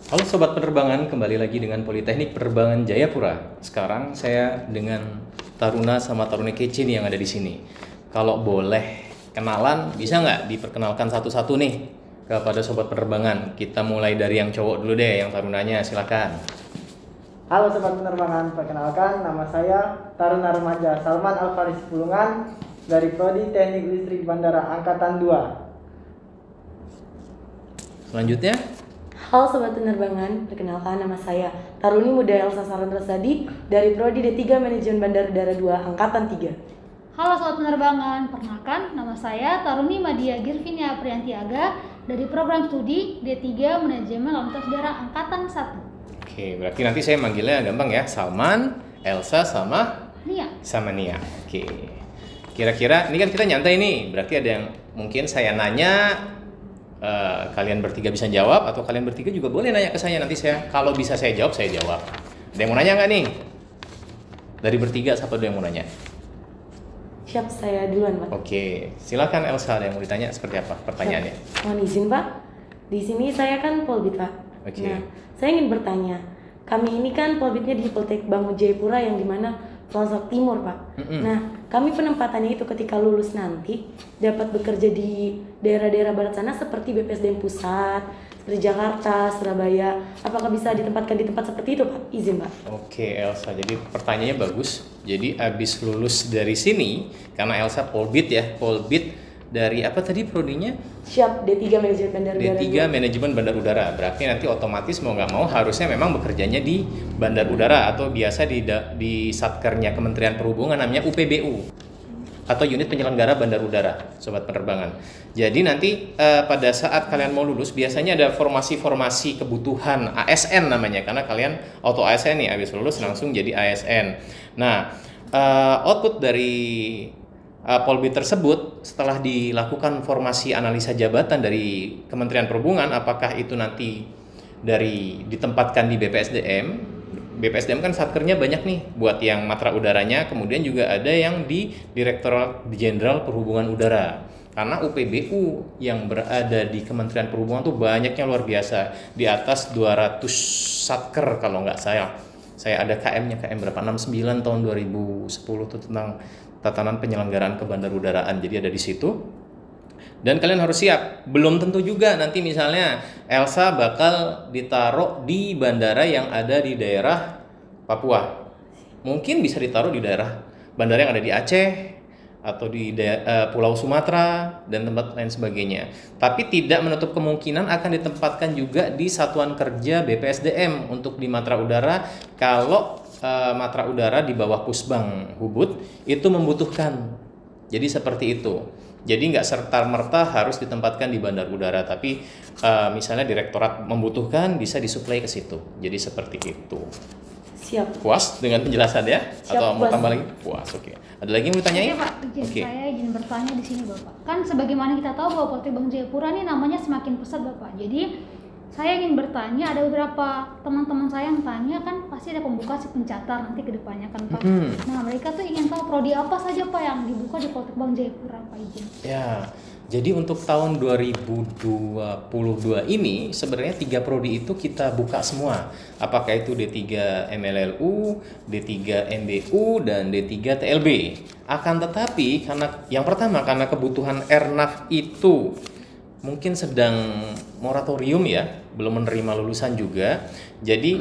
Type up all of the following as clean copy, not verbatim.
Halo Sobat Penerbangan, kembali lagi dengan Politeknik Penerbangan Jayapura. Sekarang saya dengan Taruna sama Taruna kece nih yang ada di sini. Kalau boleh kenalan, bisa nggak diperkenalkan satu-satu nih kepada Sobat Penerbangan? Kita mulai dari yang cowok dulu deh, yang Tarunanya, silakan. Halo Sobat Penerbangan, perkenalkan nama saya Taruna Remaja Salman Alfaris Pulungan dari Prodi Teknik Listrik Bandara Angkatan 2. Selanjutnya, Halo Sobat Penerbangan, perkenalkan nama saya Taruni Muda Elsa Sarandrasadi dari Prodi D3 Manajemen Bandar Udara 2 Angkatan 3. Halo Sobat Penerbangan, perkenalkan nama saya Taruni Madia Girvinia Priantiaga dari program studi D3 Manajemen Lalu Lintas Udara Angkatan 1. oke, berarti nanti saya manggilnya gampang ya, Salman, Elsa, sama Nia. Nia. Oke. Kira-kira ini kan kita nyantai nih, berarti ada yang mungkin saya nanya, kalian bertiga bisa jawab, atau kalian bertiga juga boleh nanya ke saya. Nanti saya, kalau bisa saya jawab, saya jawab. Ada yang mau nanya nggak nih? Dari bertiga, siapa dulu yang mau nanya? Siap, saya duluan Pak. Oke, silakan Elsa, ada yang mau ditanya seperti apa pertanyaannya? Mohon izin Pak, di sini saya kan Polbit Pak. Oke. Nah, saya ingin bertanya, kami ini kan Polbitnya di Poltek Bangun Jayapura yang dimana pelosok timur Pak. Nah, kami penempatannya itu ketika lulus nanti dapat bekerja di daerah-daerah barat sana seperti BPSDM Pusat, seperti Jakarta, Surabaya. Apakah bisa ditempatkan di tempat seperti itu Pak? Izin Pak. Oke Elsa, jadi pertanyaannya bagus. Jadi abis lulus dari sini, karena Elsa Polbit ya, Polbit dari apa tadi prodinya? Siap, D3 Manajemen Bandar Udara. D3 Manajemen Bandar Udara. Berarti nanti otomatis mau nggak mau harusnya memang bekerjanya di Bandar Udara atau biasa di satkernya Kementerian Perhubungan namanya UPBU atau Unit Penyelenggara Bandar Udara, Sobat Penerbangan. Jadi nanti pada saat kalian mau lulus biasanya ada formasi-formasi kebutuhan ASN namanya, karena kalian auto ASN nih, habis lulus langsung jadi ASN. Nah, output dari Polbit tersebut setelah dilakukan formasi analisa jabatan dari Kementerian Perhubungan, apakah itu nanti ditempatkan di BPSDM. BPSDM kan satkernya banyak nih, buat yang matra udaranya, kemudian juga ada yang di Direktorat Jenderal Perhubungan Udara. Karena UPBU yang berada di Kementerian Perhubungan tuh banyaknya luar biasa, di atas 200 satker kalau nggak salah. Saya ada KM-nya, KM berapa? 69 tahun 2010 tuh tentang tatanan penyelenggaraan kebandarudaraan. Jadi ada di situ. Dan kalian harus siap. Belum tentu juga nanti misalnya Elsa bakal ditaruh di bandara yang ada di daerah Papua. Mungkin bisa ditaruh di daerah bandara yang ada di Aceh atau di Pulau Sumatera dan tempat lain sebagainya. Tapi tidak menutup kemungkinan akan ditempatkan juga di satuan kerja BPSDM untuk di Matra Udara kalau Matra Udara di bawah Pusbang Hubud itu membutuhkan. Jadi seperti itu. Jadi nggak serta-merta harus ditempatkan di Bandar Udara, tapi misalnya direktorat membutuhkan bisa disuplai ke situ. Jadi seperti itu. Siap. Puas dengan penjelasannya? Siap, Atau mau puas. tambah lagi? Puas, oke. Ada lagi yang mau ditanyain? Oke Pak, Oke. saya izin bertanya di sini Bapak. Kan sebagaimana kita tahu bahwa Poltek Bangun Jayapura ini namanya semakin pesat Bapak. Jadi saya ingin bertanya, ada beberapa teman-teman saya yang tanya kan pasti ada pembuka si pencatat nanti ke depannya kan Pak. Nah mereka tuh ingin tahu prodi apa saja Pak yang dibuka di Poltek Bangun Jayapura Pak, izin. Ya, jadi untuk tahun 2022 ini sebenarnya 3 prodi itu kita buka semua. Apakah itu D3 MLLU, D3 MBU, dan D3 TLB. Akan tetapi karena yang pertama karena kebutuhan Airnav itu mungkin sedang moratorium ya, belum menerima lulusan juga. Jadi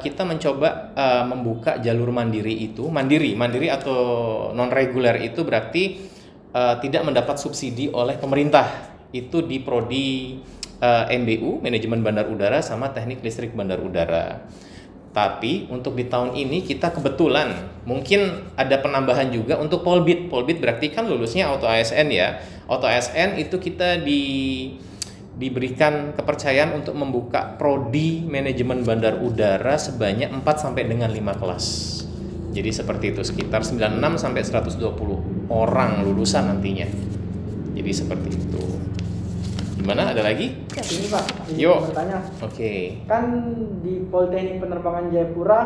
kita mencoba membuka jalur mandiri itu, mandiri atau non reguler itu berarti tidak mendapat subsidi oleh pemerintah. Itu di prodi MBU, Manajemen Bandar Udara, sama Teknik Listrik Bandar Udara. Tapi untuk di tahun ini kita kebetulan mungkin ada penambahan juga untuk Polbit. Polbit berarti kan lulusnya auto ASN ya. Auto ASN itu kita diberikan kepercayaan untuk membuka prodi Manajemen Bandar Udara sebanyak 4 sampai dengan 5 kelas. Jadi seperti itu, sekitar 96 sampai 120 orang lulusan nantinya. Jadi seperti itu. Gimana? Ada lagi? Ini Pak, izin Yuk. bertanya. Oke. Kan di Politeknik Penerbangan Jayapura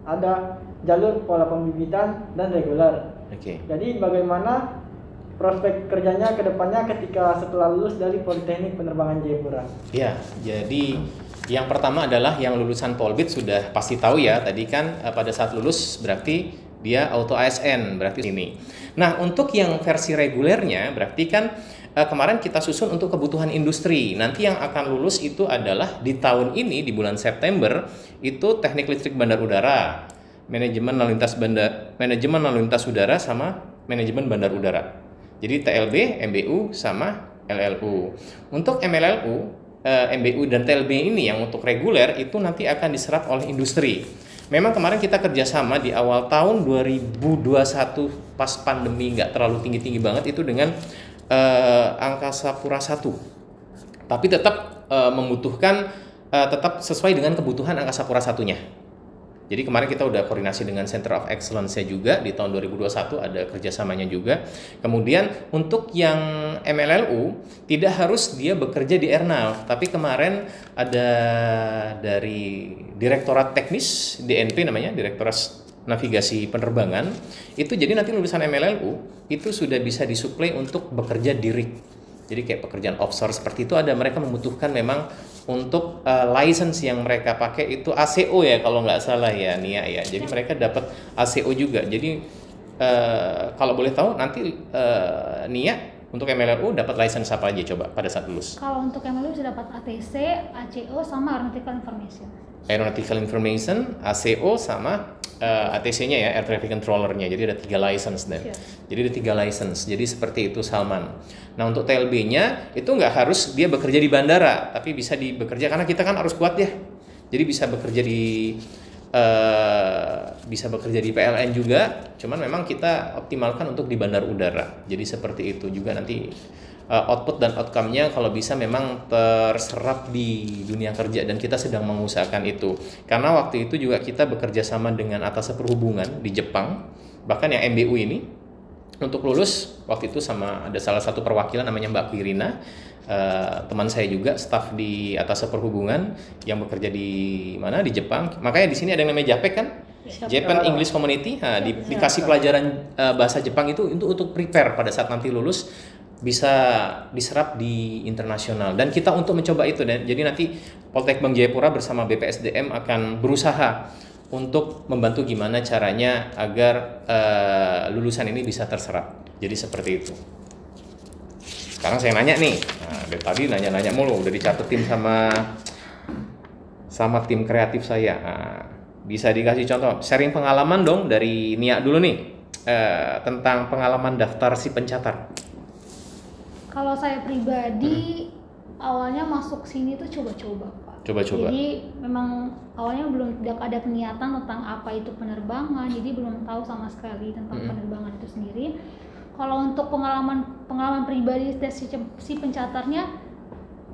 ada jalur pola pembibitan dan reguler. Oke. Jadi bagaimana prospek kerjanya ke depannya ketika setelah lulus dari Politeknik Penerbangan Jayapura? Ya, jadi Yang pertama adalah yang lulusan Polbit sudah pasti tahu ya, tadi kan pada saat lulus berarti dia auto ASN, berarti ini. Nah, untuk yang versi regulernya berarti kan kemarin kita susun untuk kebutuhan industri. Nanti yang akan lulus itu adalah di tahun ini di bulan September itu teknik listrik bandar udara, manajemen lalu lintas udara sama manajemen bandar udara. Jadi TLB, MBU sama LLU. Untuk MLLU, MBU dan TLB ini yang untuk reguler itu nanti akan diserap oleh industri. Memang kemarin kita kerjasama di awal tahun 2021 pas pandemi nggak terlalu tinggi-tinggi banget itu dengan Angkasa Pura I. Tapi tetap membutuhkan tetap sesuai dengan kebutuhan Angkasa Pura I-nya. Jadi kemarin kita udah koordinasi dengan Center of Excellence-nya juga di tahun 2021 ada kerjasamanya juga. Kemudian untuk yang MLLU tidak harus dia bekerja di Ernal, tapi kemarin ada dari Direktorat Teknis DNP namanya, Direktorat Navigasi Penerbangan, itu jadi nanti lulusan MLLU itu sudah bisa disuplai untuk bekerja di RIG. Jadi kayak pekerjaan offshore seperti itu ada, mereka membutuhkan memang untuk license yang mereka pakai itu ACO ya kalau nggak salah ya Nia ya. Jadi mereka dapat ACO juga. Jadi kalau boleh tahu nanti Nia untuk MLRU dapat license apa aja coba pada saat lulus? Kalau untuk MLRU bisa dapat ATC, ACO sama Aeronautical Information. Aeronautical Information, ACO sama ATC-nya ya, Air Traffic Controller-nya. Jadi ada 3 license deh. Jadi ada 3 license. Jadi seperti itu Salman. Nah untuk TLB-nya itu nggak harus dia bekerja di bandara, tapi bisa bekerja karena kita kan harus kuat ya. Jadi bisa bekerja di PLN juga. Cuman memang kita optimalkan untuk di bandar udara. Jadi seperti itu juga nanti output dan outcome-nya kalau bisa memang terserap di dunia kerja dan kita sedang mengusahakan itu. Karena waktu itu juga kita bekerja sama dengan atas perhubungan di Jepang, bahkan yang MBU ini untuk lulus waktu itu sama ada salah satu perwakilan namanya Mbak Kwirina, teman saya juga staf di atas perhubungan yang bekerja di mana di Jepang. Makanya di sini ada yang namanya JAPEC kan? Japan English Community. Nah, dikasih pelajaran bahasa Jepang itu untuk prepare pada saat nanti lulus bisa diserap di internasional dan kita untuk mencoba itu dan jadi nanti Poltek Bank Jayapura bersama BPSDM akan berusaha untuk membantu gimana caranya agar lulusan ini bisa terserap. Jadi seperti itu. Sekarang saya nanya nih, nah, dari tadi nanya-nanya mulu, udah dicatetin sama tim kreatif saya. Nah, bisa dikasih contoh, sharing pengalaman dong dari Nia dulu nih tentang pengalaman daftar si pencatat. Kalau saya pribadi awalnya masuk sini tuh coba-coba Pak. Coba-coba. Jadi memang awalnya belum ada niatan tentang apa itu penerbangan, jadi belum tahu sama sekali tentang penerbangan itu sendiri. Kalau untuk pengalaman pribadi tes si pencatatnya,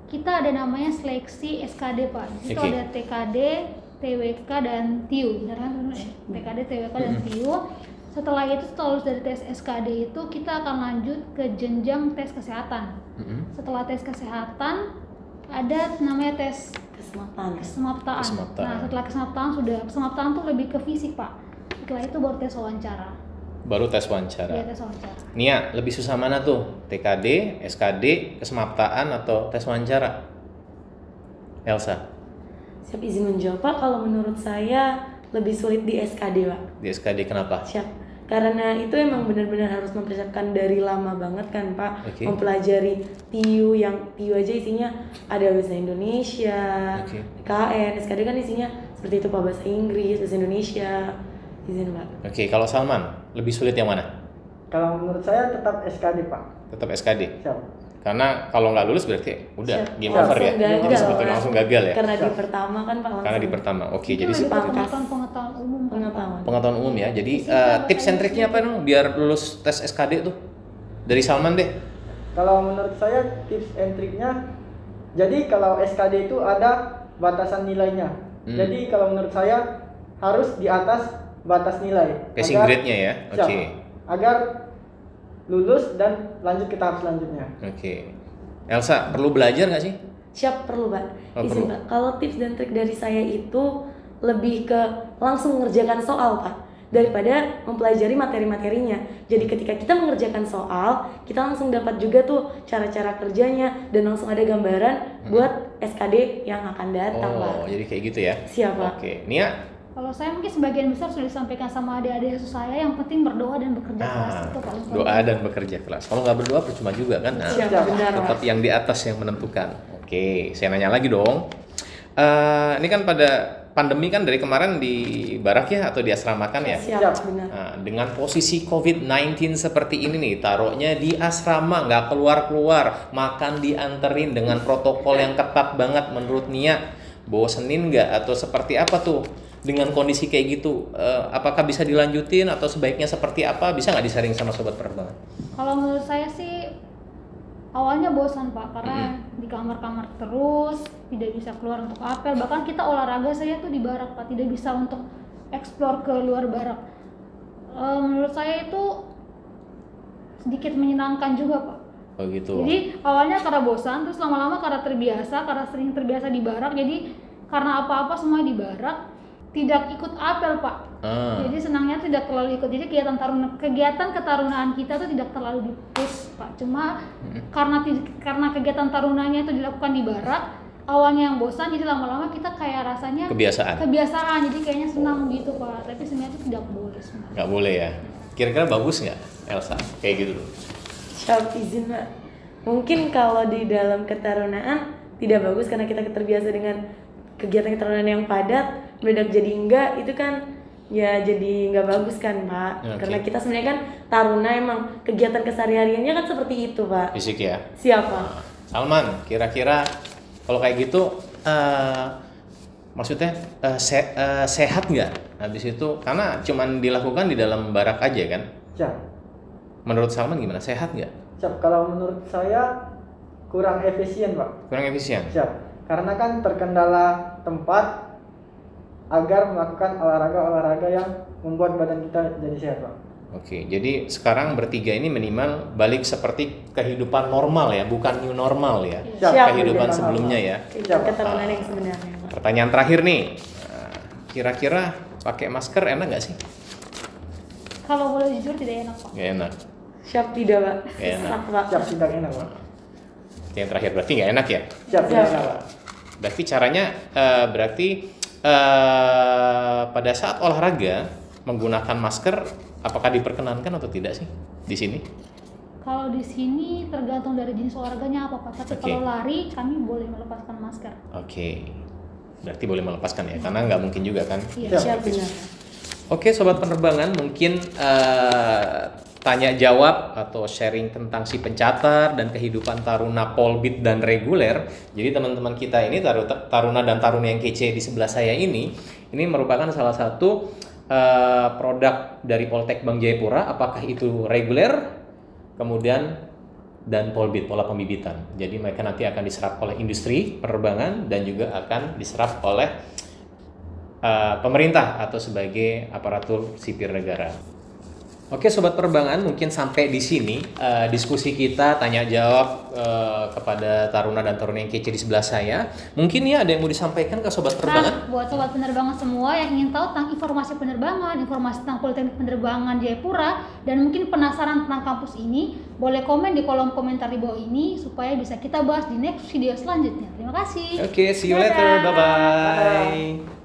kita ada namanya seleksi SKD Pak. Itu ada TKD, TWK dan TIU, benar kan? TKD, TWK dan TIU. Setelah itu lulus dari tes SKD itu kita akan lanjut ke jenjang tes kesehatan. Setelah tes kesehatan ada namanya tes kesemaptaan. Nah setelah kesemaptaan tuh lebih ke fisik Pak. Setelah itu baru tes wawancara. Iya, tes wawancara. Nia, lebih susah mana tuh? TKD, SKD, kesemaptaan atau tes wawancara? Elsa? Siap izin menjawab Pak, kalau menurut saya lebih sulit di SKD Pak. Di SKD kenapa? Siap. Karena itu emang benar-benar harus mempersiapkan dari lama banget kan Pak. Mempelajari TIU, yang TIU aja isinya ada bahasa Indonesia, KN, SKD kan isinya seperti itu Pak, bahasa Inggris, bahasa Indonesia. Izin Pak. Kalau Salman, lebih sulit yang mana? Kalau menurut saya tetap SKD Pak. Tetap SKD? Siap. Karena kalau nggak lulus berarti udah game over ya? Langsung gagal ya? Karena di pertama kan Pak langsung. Karena di pertama, jadi pengetahuan umum. Pengetahuan umum ya. Jadi tips and triknya apa dong biar lulus tes SKD tuh? Dari Salman deh. Kalau menurut saya tips and triknya, jadi kalau SKD itu ada batasan nilainya. Jadi kalau menurut saya harus di atas batas nilai. Passing grade-nya ya? Agar lulus dan lanjut ke tahap selanjutnya. Elsa, perlu belajar nggak sih? Siap, perlu Pak. Izin Pak. Kalau tips dan trik dari saya itu lebih ke langsung mengerjakan soal Pak. daripada mempelajari materi-materinya. Jadi ketika kita mengerjakan soal, kita langsung dapat juga tuh cara-cara kerjanya dan langsung ada gambaran buat SKD yang akan datang, Pak. Oh, jadi kayak gitu ya. Siapa? Oke, Nia. Kalau saya mungkin sebagian besar sudah disampaikan sama adik-adik saya, yang penting berdoa dan bekerja keras itu paling penting. Doa dan bekerja keras. Kalau nggak berdoa percuma juga kan. Nah, Siapa? Benar, Pak. tetap yang di atas yang menentukan. Oke, saya nanya lagi dong. Ini kan pada pandemi kan dari kemarin di barak ya atau di asramakan ya. Siap, benar. Nah, dengan posisi COVID-19 seperti ini nih, taruhnya di asrama, nggak keluar-keluar, makan dianterin dengan protokol yang ketat banget menurut Nia. Bosenin nggak atau seperti apa tuh? Dengan kondisi kayak gitu, apakah bisa dilanjutin atau sebaiknya seperti apa? Bisa nggak di-sharing sama sobat penerbangan? Kalau menurut saya sih awalnya bosan Pak, karena di kamar-kamar terus, tidak bisa keluar untuk apel. Bahkan kita olahraga saya tuh di barak Pak, tidak bisa untuk explore ke luar barak. Menurut saya itu sedikit menyenangkan juga Pak. Oh gitu. Jadi awalnya karena bosan, terus lama-lama karena terbiasa, karena sering terbiasa di barak, jadi karena apa-apa semua di barak, tidak ikut apel Pak. Jadi senangnya tidak terlalu ikut. Jadi kegiatan ketarunaan kita tuh tidak terlalu di-push Pak. Cuma karena kegiatan tarunanya itu dilakukan di barak, awalnya yang bosan, jadi lama-lama kita kayak rasanya kebiasaan. Jadi kayaknya senang gitu Pak. Tapi sebenarnya itu tidak boleh sebenarnya. Nggak boleh ya. Kira-kira bagus nggak Elsa kayak gitu tuh? Siap, izin, Pak. Mungkin kalau di dalam ketarunaan tidak bagus karena kita terbiasa dengan kegiatan ketarunaan yang padat, mendadak jadi enggak, itu kan ya jadi nggak bagus kan Pak. Okay. Karena kita sebenarnya kan taruna emang kegiatan kesehariannya kan seperti itu Pak. Fisik ya. Siapa? Salman, kira-kira kalau kayak gitu maksudnya sehat nggak habis itu, karena cuman dilakukan di dalam barak aja kan? Siap. Menurut Salman gimana, sehat nggak? Siap. Kalau menurut saya kurang efisien Pak. Kurang efisien. Siap. Karena kan terkendala tempat agar melakukan olahraga-olahraga yang membuat badan kita jadi sehat Pak. Oke, jadi sekarang bertiga ini minimal balik seperti kehidupan normal ya, bukan new normal ya. Siap. Kehidupan Kehidupan sebelumnya normal. ya. Kegiatan ketarunaan yang sebenarnya Pak. Pertanyaan terakhir nih, kira-kira pakai masker enak nggak sih? Kalau boleh jujur tidak enak Pak. Nggak enak. Siap tidak Pak? Nggak enak. Sesak, Pak. Siap, tidak enak Pak. Yang terakhir berarti nggak enak ya? Siap, tidak enak Pak. Berarti caranya pada saat olahraga menggunakan masker, apakah diperkenankan atau tidak sih di sini? Kalau di sini tergantung dari jenis olahraganya apa Pak. Tapi Oke. kalau lari kami boleh melepaskan masker. Oke, berarti boleh melepaskan ya, karena nggak mungkin juga kan? Iya. Siap benar. Oke, sobat penerbangan, mungkin tanya jawab atau sharing tentang si pencatar dan kehidupan taruna polbit dan reguler. Jadi teman-teman kita ini taruna dan taruna yang kece di sebelah saya ini merupakan salah satu produk dari Poltek Bank Jayapura, apakah itu reguler, kemudian dan polbit, pola pembibitan. Jadi mereka nanti akan diserap oleh industri penerbangan dan juga akan diserap oleh pemerintah atau sebagai aparatur sipil negara. Oke sobat penerbangan, mungkin sampai di sini diskusi kita tanya jawab kepada taruna dan taruna yang kece di sebelah saya. Mungkin ya ada yang mau disampaikan ke sobat penerbangan? Nah, buat sobat penerbangan semua yang ingin tahu tentang informasi penerbangan, informasi tentang Politeknik Penerbangan Jayapura, dan mungkin penasaran tentang kampus ini, boleh komen di kolom komentar di bawah ini supaya bisa kita bahas di next video selanjutnya. Terima kasih. Oke, see you later. Dadah. Bye-bye.